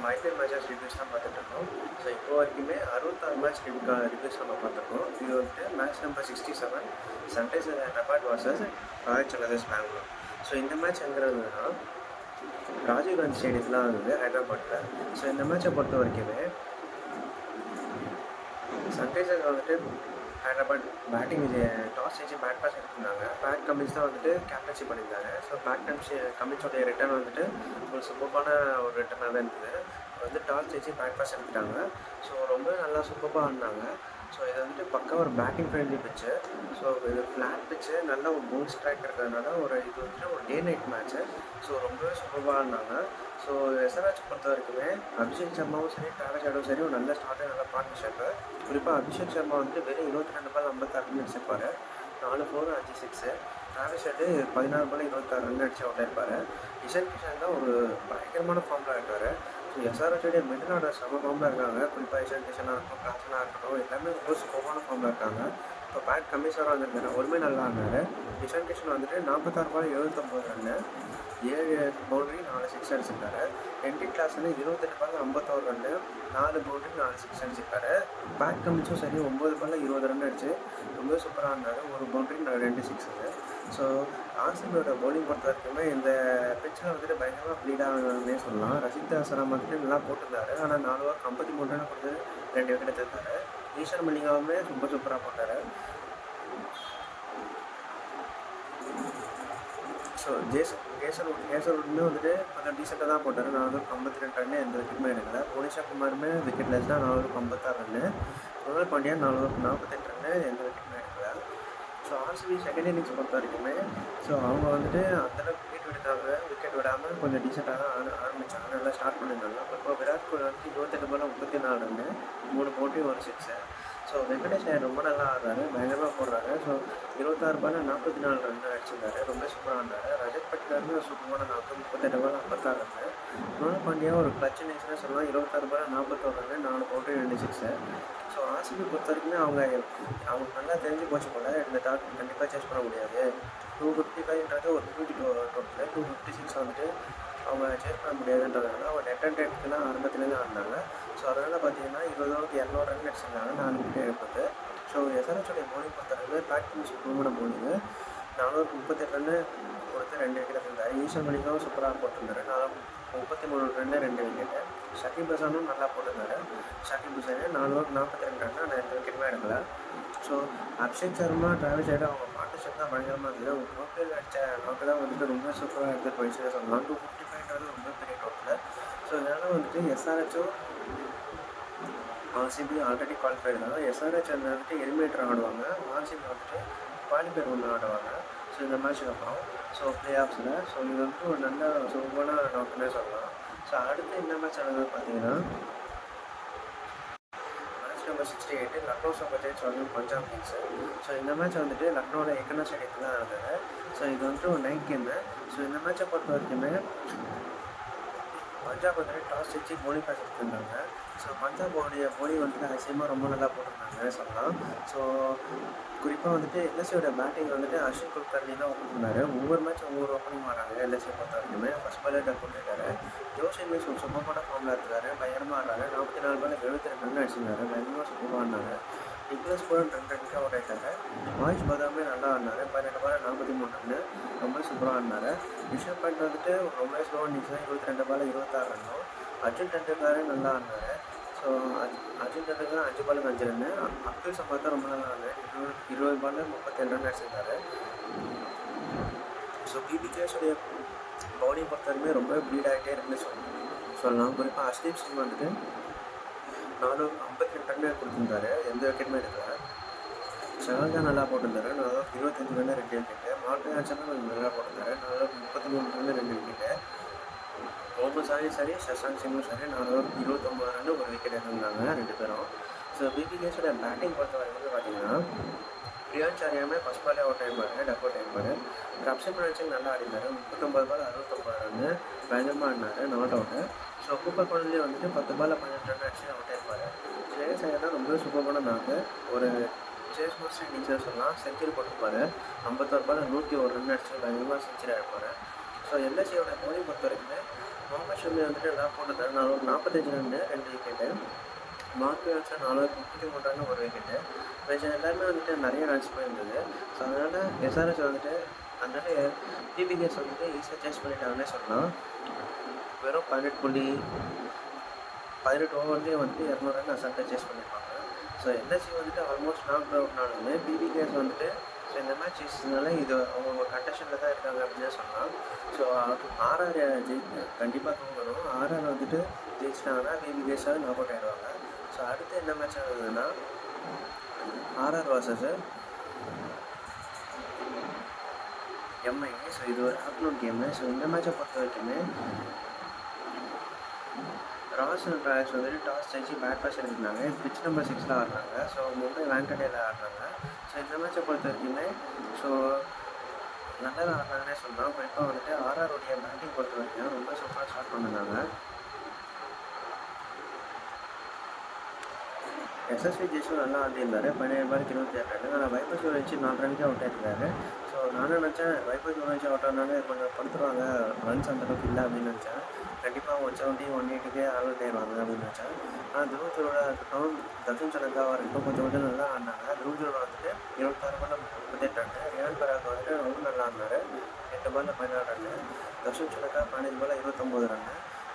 நம்ம IPL matches reviews தான் பார்த்துட்ருக்கோம். ஸோ இப்போ வரைக்குமே 66 மேட்ச் ரிவ்யூஸ் நம்ம பார்த்துருக்கோம். இது வந்துட்டு match number 67 Sunrisers Hyderabad versus Royal Challengers Bangalore. So இந்த மேட்ச் எங்கிறதுனா ராஜீவ்காந்தி ஸ்டேடியத்தில் இருந்தது ஹைதராபாத்தில். ஸோ இந்த மேட்சை பொறுத்த வரைக்குமே சன்ரைசர்ஸ் வந்துட்டு ஹைதராபாத் பேட்டிங் டாஸ் செஞ்சு பேட் பாஸ் எடுத்திருந்தாங்க. பேட் கமின்ஸ் தான் வந்துட்டு கேப்டன்ஷிப் பண்ணியிருந்தாங்க. ஸோ பேட் கமின்ஸோடைய ரிட்டர்ன் வந்துட்டு ஒரு சூப்பரான ஒரு ரிட்டர்னாகவே இருந்தது. வந்து டாஸ் செஞ்சு பேட் பாஸ் எடுத்துட்டாங்க. ஸோ ரொம்ப நல்லா சூப்பராக ஆடினாங்க. ஸோ இது வந்துட்டு பக்கா ஒரு பேட்டிங் ஃப்ரெண்ட்லி பிச்சு. ஸோ இது ஃப்ளாட் பிச்சு, நல்ல ஒரு போல் ஸ்ட்ரைக் இருக்கிறதுனால இது வந்துட்டு ஒரு டே நைட் மேட்ச்சு. ஸோ ரொம்பவே சூப்பராக ஆடினாங்க. ஸோ எஸ்ஆர்ஹெச் பொறுத்த வரைக்குமே அபிஷேக் சர்மாவும் சரி, டிராவிஸ் ஹெட்டும் சரி ஒரு நல்ல ஸ்டார்ட்டு, நல்ல பார்ட்னர்ஷிப்பு. குறிப்பாக அபிஷேக் சர்மா வந்துட்டு வெறும் 22 பால் 56 ரன் அடிச்சிருப்பார். 4 4 5 6. டிராவிஸ் ஹெட் 16 பால் 26 ரன் அடிச்சு அவுட் ஆயிருப்பார். இஷான் கிஷன் தான் ஒரு பயங்கரமான ஃபார்மில் இருக்கார். ஸோ எஸ்ஆர்ஹெச்சோடைய மிடில் ஆர்டர் செம ஃபார்மில் இருக்காங்க. குறிப்பாக இஷான் கிஷனாக இருக்கட்டும், கிளாஸனாக இருக்கட்டும், எல்லாமே ரொம்ப சூப்பரான ஃபார்மில் இருக்காங்க. இப்போ பேட் கமிஷனராக வந்திருக்காரு, ஒருமே நல்லா ஆடினார். இஷான் கிஷன் வந்துட்டு 46 பால் 79 ரன்னு, 7 பவுண்டரி 4 சிக்ஸ் அடிச்சிருக்காரு. ஹென்ரி கிளாஸன் 28 பால் 51 ரன்னு, 4 பவுண்டரி 4 சிக்ஸ் அடிச்சிருக்காரு. பேட் கமின்ஸும் சரி 9 பால் 20 ரன் அடிச்சு ரொம்ப சூப்பராக இருந்தார். 1 பவுண்டரி 2 சிக்ஸுங்க. ஸோ ஆர்சிபியோட பவுலிங் பொறுத்த வரைக்குமே இந்த பிச்சில் வந்துட்டு பயங்கரமாக ப்ளீட் ஆகணுன்னே சொல்லலாம். ரஷித் அசராம் வந்துட்டு நல்லா போட்டிருந்தாரு. ஆனால் 4 ஓவர் 53 ரன் கொடுத்து 2 விக்கெட் எடுத்திருந்தாரு. ஈஷான் மல்லிகாவுமே ரொம்ப சூப்பராக போட்டார். ஸோ கேசர்வுட்மே வந்துட்டு கொஞ்சம் டீசெண்டாக தான் போட்டார். 452 ரன்னு, எந்த விக்கெட்டுமே எடுக்கல. புவனேஸ்வர் குமாருமே விக்கெட்லெஸ் தான், 456 ரன்னு. ருணால் பாண்டியா 448 ரன்னு, எந்த விக்கெட்டுமே எடுக்கல. ஸோ ஆர்சிபி செகண்ட் இன்னிங்ஸ் பொறுத்த வரைக்குமே அவங்க வந்துட்டு அந்தளவுக்கு விக்கெட் விடாமல் கொஞ்சம் டீசெண்டாக தான் ஆரம்பித்தாங்க. நல்லா ஸ்டார்ட் பண்ணியிருந்தாங்க. இப்போ விராட் கோலி வந்துட்டு 28 பால் 34 run, 3 boundary 1 six. So Venkatesh Iyer ரொம்ப நல்லா ஆடுறாரு, பயங்கரமாக போடுறாரு. ஸோ 26 பால் 44 ரன் அடிச்சிருந்தாரு, ரொம்ப சூப்பராக ஆடினாரு. ரஜத் பட்லருமே சூப்பரான 38 பால் 56 ரன்னு. ருணால் பாண்டியா ஒரு கிளட்ச் இன்னிங்ஸ்னு சொல்லலாம். 26 பால் 41 run, 4 boundary 2 six. So RCB பொறுத்த வரைக்குமே அவங்களுக்கு நல்லா தெரிஞ்சு போச்சு போல், இந்த டார்கெட் கண்டிப்பாக சேஸ் பண்ண முடியாது. 255ன்றது ஒரு டியூட்டி டோட்டல், 256 வந்துட்டு அவங்க சேஸ் பண்ண முடியாதுன்றதுனால அவங்க நெட் அண்ட் டெட்லாம் ஆரம்பத்துலேருந்து ஆடினாங்க. ஸோ அதனால் பார்த்தீங்கன்னா 20 ஓவருக்கு 200 ரன் அடிச்சிருந்தாங்க, 4 விக்கெட் எடுப்பது. ஸோ எஸ்ஆர்ஹெச்சோடைய பவுலிங் பொறுத்தவரைக்குமே பேட்டிங் சூப்பரான பவுலிங்கு. 438 ரன்னு கொடுத்து 2 விக்கெட் எடுத்திருந்தார். ஈஷான் மல்லிகாவும் சூப்பராக போட்டிருந்தாரு, 433 ரன்னு 2 விக்கெட்டு. ஷகிப் ஹசானும் நல்லா போட்டிருந்தாரு. ஷகிப் ஹசானு 4 ஓவருக்கு 42 ரன்னு, ஆனால் எந்த விக்கெட்டுமே எடுக்கல. So Abhishek Sharma, Travis head அவங்க பார்ட்னர்ஷிப் தான் பயங்கரமாக இருந்தது. அவங்க டோட்டல் அடித்த நோட்டு தான் வந்துட்டு ரொம்ப சூப்பராக எடுத்து போயிடுச்சு சொல்லலாம். 255ன்றது ரொம்ப பெரிய டோட்டல். ஸோ இதனால் வந்துட்டு எஸ்ஆர்ஹெச்சும் ஆர்சிபி ஆல்ரெடி குவாலிஃபைடு தான். எஸ்ஆர்ஹெச் வந்துட்டு எலிமினேட்டர் ஆடுவாங்க, ஆர்சிபி வந்துட்டு குவாலிஃபைர் ஒன்று ஆடுவாங்க. ஸோ இந்த மேட்ச்சுக்கு அப்புறம் ப்ளே ஆஃப்ஸில். ஸோ இது வந்துட்டு ஒரு நல்ல சூப்பரான நோட்டுன்னே சொல்லலாம். ஸோ அடுத்து என்ன மேட்ச் ஆனது பார்த்தீங்கன்னா match number 68 Lucknow Super Giants வந்து பஞ்சாப் கிங்ஸு. ஸோ இந்த மேட்ச் வந்துட்டு லக்னோவில் ஏக்கனா ஸ்டேடியத்தில் தான் நடந்தது. ஸோ இது வந்துட்டு ஒரு நைட் கேமு. ஸோ இந்த மேட்சை பொறுத்த வரைக்குமே பஞ்சாப் வந்துட்டு டாஸ் வச்சு போலிங் பேஸ் எடுத்திருந்தாங்க. ஸோ பஞ்சாபோடைய போலிங் வந்துட்டு அதிசயமாக ரொம்ப நல்லா போட்டிருந்தாங்க சொல்லலாம். ஸோ குறிப்பாக வந்துட்டு எல்எஸ்சியோட பேட்டிங் வந்துட்டு அஸ்வின் குல்கர்னி தான் ஓப்பன் பண்ணார். ஒவ்வொரு மேட்ச் ஒவ்வொரு ஓப்பனிங் வராங்க. எல்எஸ்சியை பொறுத்த வரைக்குமே ஃபஸ்ட் பாலே டக் போட்டிருக்காரு. ஜோஷ் இன்வெஸ் ஒரு சூப்பரான ஃபார்மில் இருக்காரு, பயங்கரமாக ஆடுறாரு. 44 பால் 72 ரன் அடிச்சிருந்தாரு, பயங்கரமாக சூப்பராக ஆடினாரு. நிக்லஸ் பூரன் 2 ரன்னுக்கு அவுட் ஆகிட்டாங்க. மாயிஷ் பதாமே நல்லா ஆடினார், 18 பால் 43 ரன்னு, ரொம்ப சூப்பராக ஆடினார். ரிஷப் பண்ட் வந்துட்டு ரொம்ப ஸ்லோவாக இருந்துச்சு, 22 பால் 26 ரன்னும். அர்ஜுன் டெண்டுல்கரே நல்லா ஆடினார். ஸோ அர்ஜுன் டெண்டுல்கர் 5 பாலுக்கு 5 ரன்னு. அப்துல் சமத் தான் ரொம்ப நல்லா ஆடினார், 20 பால் 37 ரன் அடிச்சிருந்தாரு. ஸோ பிபிகேஸுடைய பவுலிங் பொறுத்தவரைக்குமே ரொம்ப ப்ளீட் ஆகிட்டே இருக்குன்னு சொல்லலாம். குறிப்பாக அஷ்தீப் சிங் வந்துட்டு 452 ரன்னு கொடுத்துருந்தாரு, எந்த விக்கெட்டுமே எடுக்கல. ஷஹான் தான் நல்லா போட்டிருந்தாரு, 425 ரன்னு 2 விக்கெட்டு. மார்க் ஆன்சரும் கொஞ்சம் நல்லா போட்டிருந்தாரு, 433 ரன்னு 2 விக்கெட்டு. முகமது சாயும் சரி, சஷாங்க் சிங்கும் சரி 429 ரன்னு 1 விக்கெட் எடுத்திருந்தாங்க 2 பேரும். ஸோ பிபிகேஸோட பேட்டிங் பொறுத்த வரைக்கும் பார்த்தீங்கன்னா பிரியான்சாரியாமே ஃபஸ்ட் பாலே அவுட் ஆகிருப்பார், டக் அவுட் ஆகிருப்பார். ரப்ஷன் சிங் நல்லா ஆடினார், 39 பால் 69 ரன்னு, பயங்கரமாக ஆடினார், not out. So Cooper Kohli வந்துட்டு 10 பால் 18 ரன் அடிச்சு அவுட் ஆகிருப்பார். ஸ்ரேயஸ் ஐயர் தான் ரொம்ப சூப்பரான நாக்கு, ஒரு சேஸ் மாஸ்டர் இன்னிங்ஸ்னு சொல்லலாம். செஞ்சுரி போட்டிருப்பார், 51 பால் 101 ரன் அடிச்சு பயங்கரமாக செஞ்சுரி ஆகிருப்பார். ஸோ எல்எஸ்சியோட பவுலிங் பொறுத்த வரைக்குமே முகமது ஷமி வந்துட்டு எல்லாம் போட்டிருந்தாரு. நான் ஒரு 45 ரன்னு 2 விக்கெட்டு. மார்க் வச்சா 433 ரன்னு 1 விக்கெட்டு. மிச்சம் எல்லாருமே வந்துட்டு நிறைய ரன்ஸ் போயிருந்தது. ஸோ அதனால் எஸ்ஆர்எச் வந்துட்டு அதனால டிபிகேஎஸ் வந்துட்டு ஈஸியாக சேஸ் பண்ணிட்டாங்கன்னே சொல்லலாம். வெறும் 18 ஓவர்லேயே வந்துட்டு 200 ரன் அசால்ட்டாக சேஸ் பண்ணியிருப்பாங்க. ஸோ எல்எஸ்சி வந்துட்டு ஆல்மோஸ்ட் நாக் அவுட்னாலுமே பிபிகேஎஸ் வந்துட்டு ஸோ இந்த மேட்ச் ஜெயிச்சதுனால இது அவங்க கண்டஷனில் தான் இருக்காங்க அப்படின்னே சொல்லலாம். ஸோ ஆர்ஆர் கண்டிப்பாக தூங்கணும். ஆர்ஆர் வந்துட்டு ஜெயிச்சிட்டாங்கன்னா பிபிகேஎஸாக நாக் அவுட் ஆகிடுவாங்க. ஸோ அடுத்து என்ன மேட்ச் ஆகுதுன்னா ஆர்ஆர் வர்சஸ் எம்ஐ. ஸோ இது ஒரு ஆஃப்டர்நூன் கேமு. ஸோ இந்த மேட்சை பொறுத்த வரைக்குமே ராஜஸ்தான் ராயல்ஸ் வந்துட்டு டாஸ் ஜெயிச்சு பேட் டாஸ் எடுத்துருந்தாங்க. பிச் நம்பர் 6ல் ஆடுறாங்க. ஸோ மும்பை வாங்கடேயில் ஆடுறாங்க. ஸோ இந்த மேட்சை பொறுத்த வரைக்குமே ஸோ நல்லா ஆடுறாங்கன்னே சொல்லலாம். இப்போ வந்துட்டு ஆர்ஆருடைய பேட்டிங் பொறுத்த வரைக்கும் ரொம்ப சூப்பராக ஸ்டார்ட் பண்ணிருந்தாங்க. எஸ்எஸ்வி ஜெய்ஸும் நல்லா ஆடிருந்தார். 17 பாலுக்கு 27 ரன். ஆனால் வைபவ் சூரியவன்சி 4 ரனுக்கு அவுட் ஆகிருக்காரு. ஸோ நானும் நினச்சேன் வைபவ் சூரியவன்சி அவுட் ஆனாலே கொஞ்சம் படுத்துருவாங்க, ரன்ஸ் அந்தளவுக்கு இல்லை அப்படின்னு நினச்சேன். கண்டிப்பாக 170 180க்கே அவுட் ஆயிடுவாங்க அப்படின்னு நினச்சேன். ஆனால் துருவ் ஜுரேலா இருக்கட்டும், தர்ஷன் சனக்காவாக இருக்கட்டும் கொஞ்சம் நல்லா ஆடினாங்க. துருவ் ஜுரேலா வந்துட்டு 26 பால் 38 ரன். ரியான் பராக் வந்துட்டு ரொம்ப நல்லா ஆடினார். 8 பால் 14 ரன். தர்ஷன் சனக்கா 15 பால் 29 ரன்.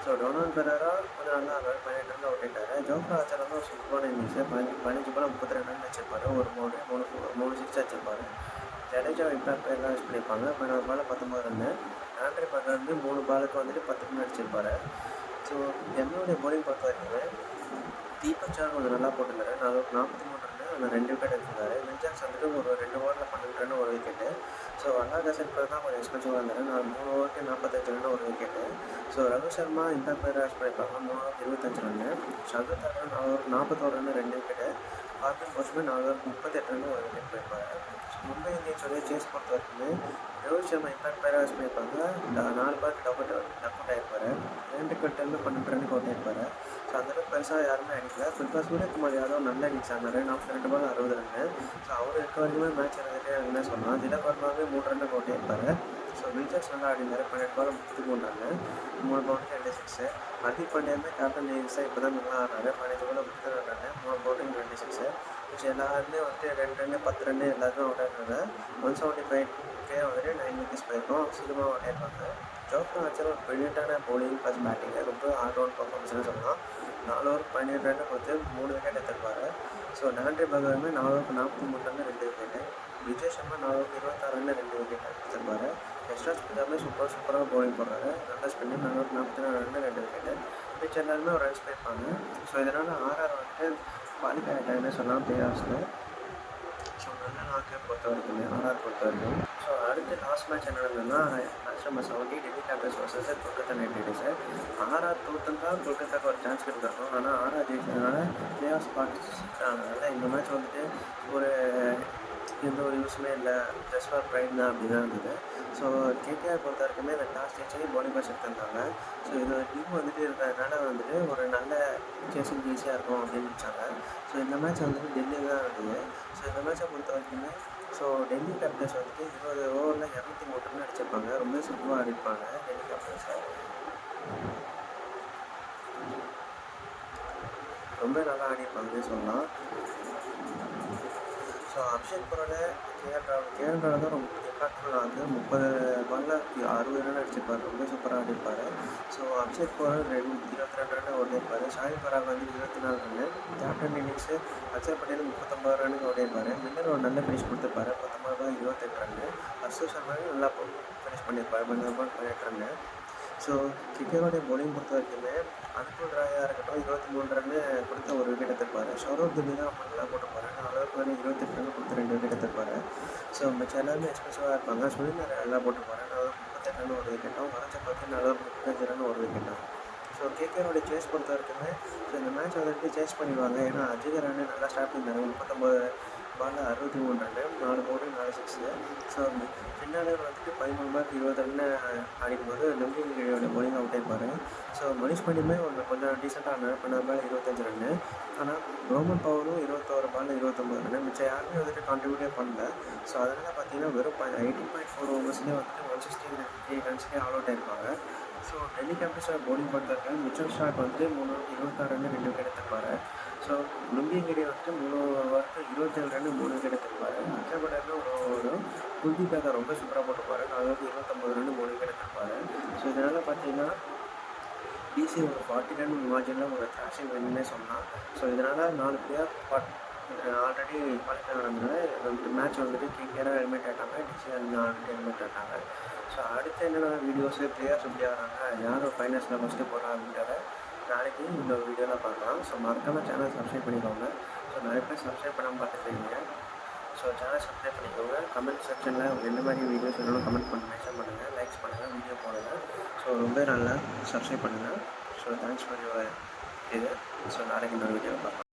ஸோ டொனால்ட் பெரேரா கொஞ்சம் நல்லா ஆடுறாரு. 17 ரன் அவுட் ஆகிட்டார். ஜோஃப்ரா ஆர்ச்சர் வந்து ஒரு சூப்பரான இன்னிங்ஸு. 15 பால் 32 ரன் வச்சிருப்பார். ஒரு 3 சிக்ஸ் வச்சிருப்பார். ஜடேஜா இம்பாக்ட் எல்லாம் யூஸ் பண்ணியிருப்பாங்க. 16 பால் 19 ரன். ஆண்ட்ரி பர்னர் வந்து 3 பாலுக்கு வந்துட்டு 10 ரன் அடிச்சிருப்பார். ஸோ எம்ஏடைய போலிங் பொறுத்த வரைக்குமே தீபக் சார் கொஞ்சம் நல்லா போட்டிருந்தாரு. 43 ரன். அதில் 2 விக்கெட் எடுத்திருந்தாரு. வில்ஜாக்ஸ் வந்துட்டு ஒரு 2 ஓவரில் 12 ரன் 1 விக்கெட்டு. ஸோ அல்லாகசன் தான் கொஞ்சம் எக்ஸ்பென்சிவாக இருந்தார். 3 ஓவருக்கு 45 run 1 wicket. So Raghu Sharma impact player add பண்ணியிருப்பாங்க. 3 ஓவருக்கு 25 ரன். ஷங்கர் தாக்கர் 4 ஓவருக்கு 41 ரன் 2 விக்கெட்டு. ஆர்பின் போஸ்மே 4 ஓவருக்கு 38 ரன் 1 விக்கெட் போயிருப்பாரு. மும்பை இந்தியன்ஸோடைய சேஸ் பொறுத்த வரைக்குமே Rohit Sharma impact player add பண்ணியிருப்பாங்க. 4 பாலுக்கு டக் அவுட் ஆகிருப்பார். 2 விக்கெட் 12 ரன்னுக்கு அவுட் ஆகிருப்பார். ஸோ அந்தளவுக்கு பெருசாக யாருமே அடிக்கல. குறிப்பாக சூரியகுமார் யாதவ் நல்ல இன்னிங்ஸ் ஆனார். 42 பால் 60 ரன். ஸோ அவர் இருக்க வரைக்குமே மேட்ச் இருந்துகிட்டே என்ன சொல்லலாம். திலக் வர்மாவே 3 ரன்னுக்கு அவுட் ஆகிருப்பார். ஸோ வில்ஜாக்ஸ் நல்லா ஆடினார். 12 பால் 33 ரன். 3 பவுண்டுக்கு 2 சிக்ஸு. ஹர்திக் பாண்டியாவுமே கேப்டன் இன்னிங்ஸாக இப்போ தான் நல்லா ஆனார். 15 பால் 32 ரன். 3 பவுண்டுக்கு 2 சிக்ஸு. மிச்சம் எல்லாருமே வந்துட்டு 2 ரன் 10 ரன் எல்லாருமே அவுட் ஆகிருந்தாங்க. 175 வந்துட்டு 9 விக்கெட்ஸ் போயிருக்கோம். சீக்கிரமாக அவுட் ஆகிருப்பாங்க. ஜோஃப்ரா ஆர்ச்சர் ஒரு பிரில்லியண்டான போலிங் ப்ளஸ் பேட்டிங்கு ரொம்ப ஆல் ரவுண்ட் பர்ஃபார்மன்ஸ்னு சொல்லலாம். 4 ஓவருக்கு 17 ரன் கொடுத்து 3 விக்கெட் எடுத்திருப்பார். ஸோ ஆண்ட்ரி பர்னருமே 4 ஓவருக்கு 43 ரன் 2 விக்கெட்டு. விஜய் சர்மா 4 ஓவருக்கு 26 ரன் 2 விக்கெட் எடுத்திருப்பார். யஷ்ராஜ் பஞ்சாபே சூப்பராக போலிங் போடுறாரு. நல்லா ஸ்பின்னு 4 ஓவருக்கு 44 ரன் 2 விக்கெட்டு. மிச்சம் எல்லாருமே ஒரு ரன்ஸ் போயிருப்பாங்க. ஸோ இதனால் ஆர்ஆர் வந்துட்டு குவாலிஃபை ஆகிட்டாங்கன்னு சொல்லலாம் பிளே ஆஃப்ஸில். ஸோ நல்ல நாக்கை பொறுத்த வரைக்குமே ஆர்ஆர் பொறுத்த வரைக்கும். ஸோ அடுத்து லாஸ்ட் மேட்ச் என்ன நடந்ததுன்னா match number 70 Delhi Capitals versus Kolkata Knight Riders. RR தோற்றுந்தான் கொல்கத்தாக்கு ஒரு சான்ஸ் கொடுத்துருக்கோம். ஆனால் ஆர்ஆர் ஜெயிச்சதுனால பிளே ஆஃப் பார்ட்டிசிபேட் ஆனதுனால இந்த மேட்ச் வந்துட்டு ஒரு எந்த ஒரு யூஸுமே இல்லை, ஜஸ்ட் ஃபார் ப்ரைட் தான் அப்படி தான் இருந்தது. ஸோ கேகேஆர் பொறுத்த வரைக்குமே இந்த டாஸ் ஜெயிச்சு பவுலிங் பேட்ச் எடுத்திருந்தாங்க. ஸோ இது டீம் வந்துட்டு இருக்கிறதுனால வந்துட்டு ஒரு நல்ல சேசிங் ஈஸியாக இருக்கும் அப்படின்னு நினச்சாங்க. ஸோ இந்த மேட்ச் வந்துட்டு டெல்லி தான் இருந்தது. ஸோ இந்த மேட்சை பொறுத்த வரைக்குமே ஸோ டெல்லி கேபிட்டல்ஸ் வந்துட்டு 20 ஓவரில் 203 ரன் அடிச்சிருப்பாங்க. ரொம்ப சூப்பராக ஆடிப்பாங்க டெல்லி கேபிட்டல்ஸை. ரொம்ப நல்லா ஆடிப்பாங்கன்னு சொல்லலாம். ஸோ அபிஷேக் பரோட கேஎல் ராகுல் தான் ரொம்ப இம்பாக்ட்ஃபுல்லாக வந்து 30 பாலில் 60 ரன் அடிச்சிருப்பார். ரொம்ப சூப்பராக ஆடிப்பார். ஸோ அபிஷேக் பரோட் 22 ரன் ஓடிருப்பார். ஷாஹித் பராக் வந்து 24 run. Captain innings Akshar Patel 39 ரன்னுக்கு ஓடிருப்பார். மில்லர் ஒரு நல்ல ஃபினிஷ் கொடுத்துருப்பாரு. 19 பால் 28 ரன். ஹர்ஷ் சர்மாவும் நல்லா ஃபினிஷ் பண்ணியிருப்பார். 19 பால் 18 ரன். ஸோ கேகேஆருடைய பவுலிங் பொறுத்த வரைக்குமே அனுகுல் ராயாக இருக்கட்டும் 23 ரன்னு கொடுத்து ஒரு விக்கெட் எடுத்திருப்பார். ஷௌரவ் துபே தான் ரொம்ப நல்லா போட்டிருப்பாரு. 4 ஓவருக்கு வந்து 28 ரன் கொடுத்து 2 விக்கெட் எடுத்திருப்பார். ஸோ மிச்சம் எல்லாருமே எக்ஸ்பென்சிவாக இருப்பாங்க. சுனில் நல்லா போட்டிருப்பாரு. 4 ஓவருக்கு 38 ரன் ஒரு விக்கெட்டும். வரஞ்ச பார்த்து 4 ஓவருக்கு 35 ரன் ஒரு விக்கெட்டும். ஸோ கேகேஆருடைய சேஸ் பொறுத்த வரைக்குமே ஸோ இந்த மேட்ச் வந்துட்டு சேஸ் பண்ணிடுவாங்க. ஏன்னா அஜித் ரன் நல்லா ஸ்டார்ட் பண்ணியிருந்தாங்க. 39 பால் 63 ரன். 4 பவுண்டு 4 சிக்ஸு. ஸோ பின்னாடி வந்துட்டு 13 பால் 20 ரன்னு ஆடிக்கும்போது லெஃப்டியோட பவுலிங் அவுட் ஆயிருப்பார். ஸோ மனிஷ் பாண்டியுமே கொஞ்சம் டீசெண்டாக ஆனார். 12 பால் 25 ரன்னு. ஆனால் ரோமன் பவரும் 21 பால் 29 ரன்னு. மிச்சம் யாருமே வந்துட்டு கான்ட்ரிபியூட்டே பண்ணல. ஸோ அதனால் பார்த்தீங்கன்னா வெறும் 18.4 ஓவர்ஸ்லேயே வந்துட்டு 163 ரன்ஸ்லேயே ஆல் அவுட் ஆயிருப்பாங்க. ஸோ டெல்லி கேபிட்டல்ஸோட பவுலிங் பொறுத்தவரைக்கும் மிச்சல் ஸ்டார்க் வந்து 326 ரன் 2 விக்கெட் எடுத்திருப்பாரு. ஸோ லும்பிங்கிடி வந்து 3 ஓவருக்கு 27 ரன் 3 விக்கெட் எடுத்திருப்பாரு. அச்சப்படாமல் ஒரு ஓவரும் குல்தீப் யாதவ் ரொம்ப சூப்பராக போட்டிருப்பாரு. 4 ஓவருக்கு 29 ரன் 3 விக்கெட் எடுத்திருப்பாரு. ஸோ இதனால் பார்த்தீங்கன்னா டிசி ஒரு 40 ரன் மார்ஜினில் ஒரு த்ராஷிங் வின்னே சொல்லலாம். ஸோ இதனால் 4 பிளேயர் ஆல்ரெடி குவாலிஃபை ஆனதுனால இந்த மேட்ச் வந்துட்டு கேகேஆராக எலிமினேட் ஆகிட்டாங்க. டிசி ஆல்ரெடி எலிமினேட் ஆகிட்டாங்க. ஸோ அடுத்து என்னென்ன வீடியோஸு பிளேயர்ஸ் எப்படி ஆகிறாங்க, யார் ஃபைனல்ஸில் ஃபஸ்ட்டு போகிறா அப்படின்றத நாளைக்கு இந்த வீடியோவில் பார்க்கலாம். ஸோ மறக்காமல் சேனல் சப்ஸ்கிரைப் பண்ணிக்கோங்க. ஸோ நிறைய பேர் சப்ஸ்கிரைப் பண்ணாமல் பார்த்துருக்கீங்க. ஸோ சேனல் சப்ஸ்கிரைப் பண்ணிக்கோங்க. கமெண்ட் செக்ஷனில் என்ன மாதிரி வீடியோஸ் வேணாலும் கமெண்ட் பண்ணி மென்ஷன் பண்ணுங்கள், லைக்ஸ் பண்ணுங்கள், வீடியோ போடுங்க. ஸோ ரொம்ப நல்லா சப்ஸ்கிரைப் பண்ணுங்கள். ஸோ தேங்க்ஸ் ஃபார் யுவர் இது. ஸோ நாளைக்கு இன்னொரு வீடியோவில் பார்க்கலாம்.